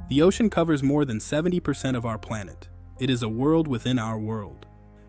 The ocean covers more than 70% of our planet. It is a world within our world.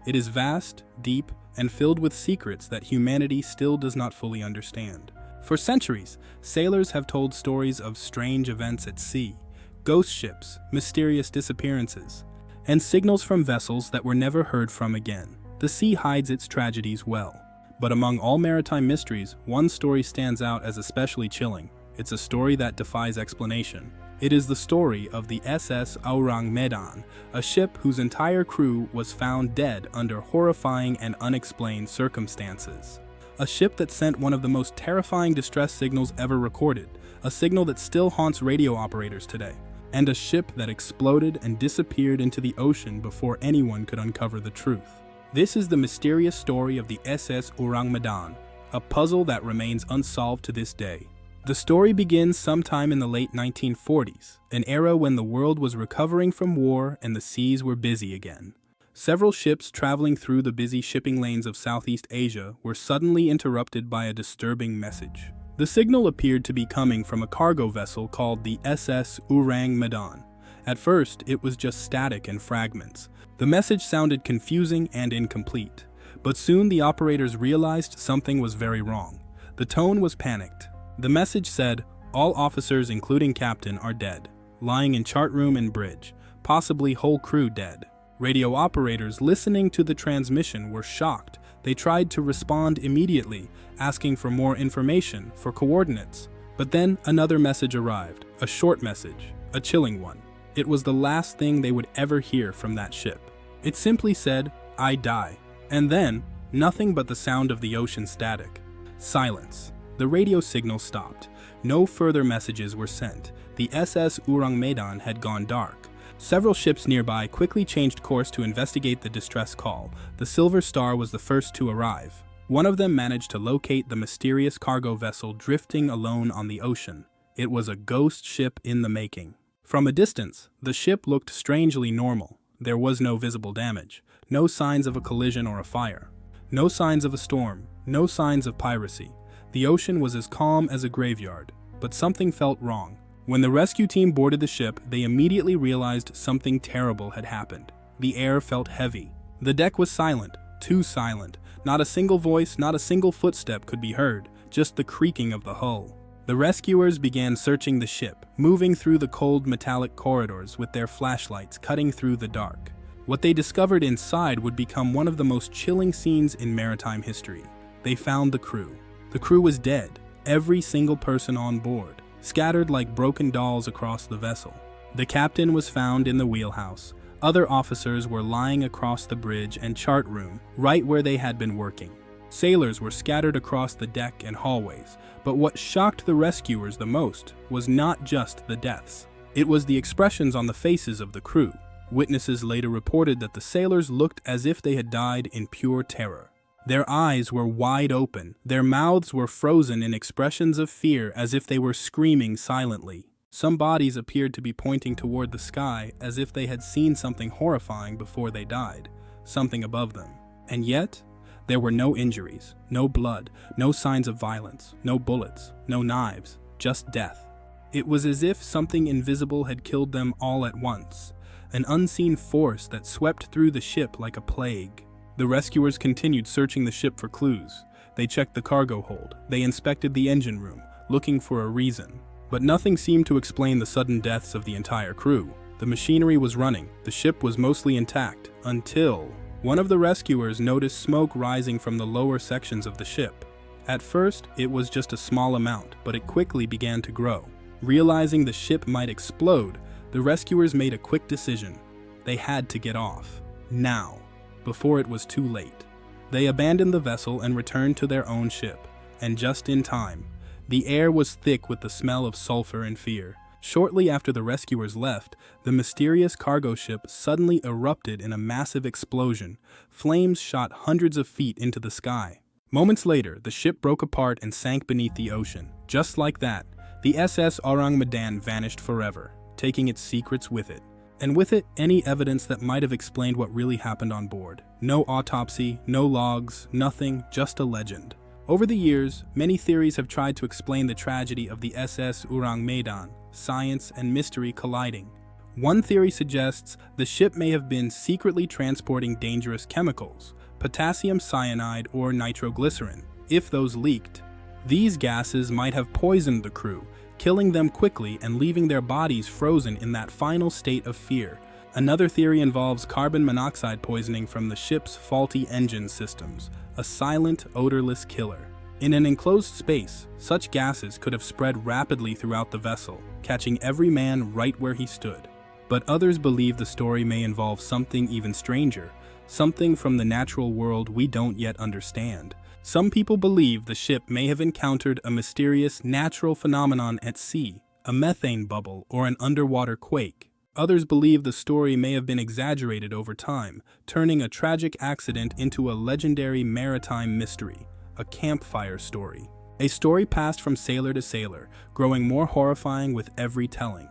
It is vast, deep, and filled with secrets that humanity still does not fully understand. For centuries, sailors have told stories of strange events at sea, ghost ships, mysterious disappearances, and signals from vessels that were never heard from again. The sea hides its tragedies well. But among all maritime mysteries, one story stands out as especially chilling. It's a story that defies explanation. It is the story of the SS Ourang Medan, a ship whose entire crew was found dead under horrifying and unexplained circumstances. A ship that sent one of the most terrifying distress signals ever recorded, a signal that still haunts radio operators today, and a ship that exploded and disappeared into the ocean before anyone could uncover the truth. This is the mysterious story of the SS Ourang Medan, a puzzle that remains unsolved to this day. The story begins sometime in the late 1940s, an era when the world was recovering from war and the seas were busy again. Several ships traveling through the busy shipping lanes of Southeast Asia were suddenly interrupted by a disturbing message. The signal appeared to be coming from a cargo vessel called the SS Ourang Medan. At first, it was just static and fragments. The message sounded confusing and incomplete, but soon the operators realized something was very wrong. The tone was panicked. The message said, "All officers including captain are dead, lying in chart room and bridge, possibly whole crew dead." Radio operators listening to the transmission were shocked. They tried to respond immediately, asking for more information, for coordinates. But then another message arrived, a short message, a chilling one. It was the last thing they would ever hear from that ship. It simply said, "I die." And then, nothing but the sound of the ocean static. Silence. The radio signal stopped. No further messages were sent. The SS Ourang Medan had gone dark. Several ships nearby quickly changed course to investigate the distress call. The Silver Star was the first to arrive. One of them managed to locate the mysterious cargo vessel drifting alone on the ocean. It was a ghost ship in the making. From a distance, the ship looked strangely normal. There was no visible damage, no signs of a collision or a fire, no signs of a storm, no signs of piracy. The ocean was as calm as a graveyard, but something felt wrong. When the rescue team boarded the ship, they immediately realized something terrible had happened. The air felt heavy. The deck was silent, too silent. Not a single voice, not a single footstep could be heard, just the creaking of the hull. The rescuers began searching the ship, moving through the cold metallic corridors with their flashlights cutting through the dark. What they discovered inside would become one of the most chilling scenes in maritime history. They found the crew. The crew was dead, every single person on board, scattered like broken dolls across the vessel. The captain was found in the wheelhouse. Other officers were lying across the bridge and chart room, right where they had been working. Sailors were scattered across the deck and hallways, but what shocked the rescuers the most was not just the deaths. It was the expressions on the faces of the crew. Witnesses later reported that the sailors looked as if they had died in pure terror. Their eyes were wide open, their mouths were frozen in expressions of fear as if they were screaming silently. Some bodies appeared to be pointing toward the sky as if they had seen something horrifying before they died, something above them. And yet, there were no injuries, no blood, no signs of violence, no bullets, no knives, just death. It was as if something invisible had killed them all at once, an unseen force that swept through the ship like a plague. The rescuers continued searching the ship for clues. They checked the cargo hold. They inspected the engine room, looking for a reason. But nothing seemed to explain the sudden deaths of the entire crew. The machinery was running. The ship was mostly intact, until one of the rescuers noticed smoke rising from the lower sections of the ship. At first, it was just a small amount, but it quickly began to grow. Realizing the ship might explode, the rescuers made a quick decision. They had to get off. Now. Before it was too late. They abandoned the vessel and returned to their own ship, and just in time. The air was thick with the smell of sulfur and fear. Shortly after the rescuers left, the mysterious cargo ship suddenly erupted in a massive explosion. Flames shot hundreds of feet into the sky. Moments later, the ship broke apart and sank beneath the ocean. Just like that, the SS Ourang Medan vanished forever, taking its secrets with it. And with it, any evidence that might have explained what really happened on board. No autopsy, no logs, nothing, just a legend. Over the years, many theories have tried to explain the tragedy of the SS Ourang Medan, science and mystery colliding. One theory suggests the ship may have been secretly transporting dangerous chemicals, potassium cyanide or nitroglycerin. If those leaked, these gases might have poisoned the crew, killing them quickly and leaving their bodies frozen in that final state of fear. Another theory involves carbon monoxide poisoning from the ship's faulty engine systems, a silent, odorless killer. In an enclosed space, such gases could have spread rapidly throughout the vessel, catching every man right where he stood. But others believe the story may involve something even stranger, something from the natural world we don't yet understand. Some people believe the ship may have encountered a mysterious natural phenomenon at sea, a methane bubble or an underwater quake. Others believe the story may have been exaggerated over time, turning a tragic accident into a legendary maritime mystery, a campfire story. A story passed from sailor to sailor, growing more horrifying with every telling.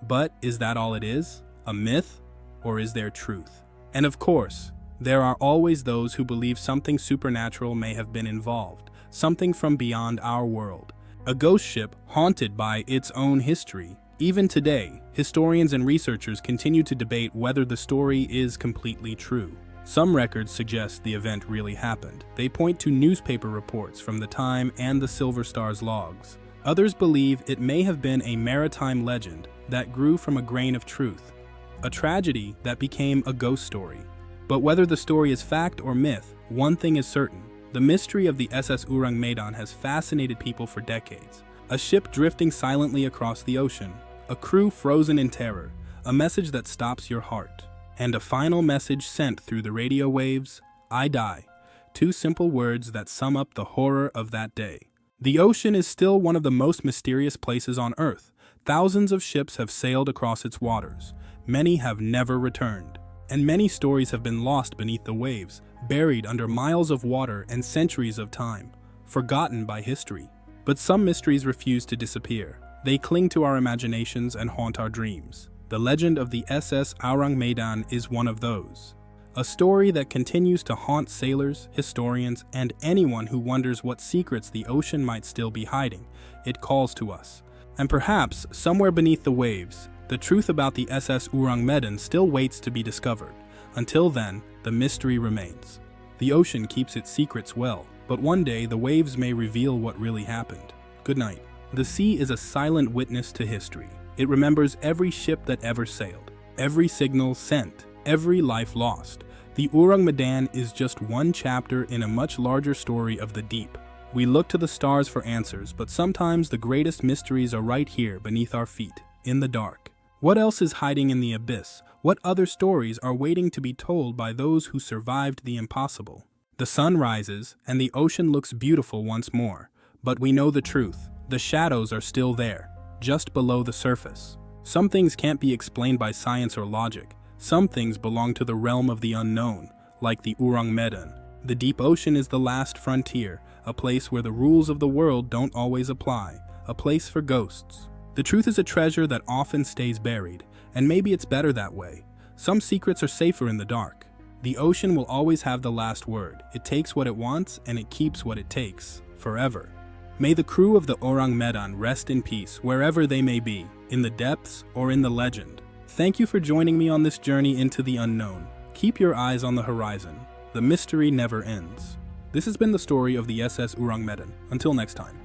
But is that all it is? A myth? Or is there truth? And of course, there are always those who believe something supernatural may have been involved, something from beyond our world. A ghost ship haunted by its own history. Even today, historians and researchers continue to debate whether the story is completely true. Some records suggest the event really happened. They point to newspaper reports from the time and the Silver Star's logs. Others believe it may have been a maritime legend that grew from a grain of truth, a tragedy that became a ghost story. But whether the story is fact or myth, one thing is certain. The mystery of the SS Ourang Medan has fascinated people for decades. A ship drifting silently across the ocean, a crew frozen in terror, a message that stops your heart, and a final message sent through the radio waves, "I die." Two simple words that sum up the horror of that day. The ocean is still one of the most mysterious places on Earth. Thousands of ships have sailed across its waters. Many have never returned. And many stories have been lost beneath the waves, buried under miles of water and centuries of time, forgotten by history. But some mysteries refuse to disappear. They cling to our imaginations and haunt our dreams. The legend of the SS Ourang Medan is one of those. A story that continues to haunt sailors, historians, and anyone who wonders what secrets the ocean might still be hiding. It calls to us. And perhaps, somewhere beneath the waves, the truth about the SS Ourang Medan still waits to be discovered. Until then, the mystery remains. The ocean keeps its secrets well, but one day the waves may reveal what really happened. Good night. The sea is a silent witness to history. It remembers every ship that ever sailed, every signal sent, every life lost. The Ourang Medan is just one chapter in a much larger story of the deep. We look to the stars for answers, but sometimes the greatest mysteries are right here beneath our feet, in the dark. What else is hiding in the abyss? What other stories are waiting to be told by those who survived the impossible? The sun rises, and the ocean looks beautiful once more. But we know the truth. The shadows are still there, just below the surface. Some things can't be explained by science or logic. Some things belong to the realm of the unknown, like the Ourang Medan. The deep ocean is the last frontier, a place where the rules of the world don't always apply, a place for ghosts. The truth is a treasure that often stays buried, and maybe it's better that way. Some secrets are safer in the dark. The ocean will always have the last word. It takes what it wants, and it keeps what it takes, forever. May the crew of the Ourang Medan rest in peace wherever they may be, in the depths or in the legend. Thank you for joining me on this journey into the unknown. Keep your eyes on the horizon. The mystery never ends. This has been the story of the SS Ourang Medan. Until next time.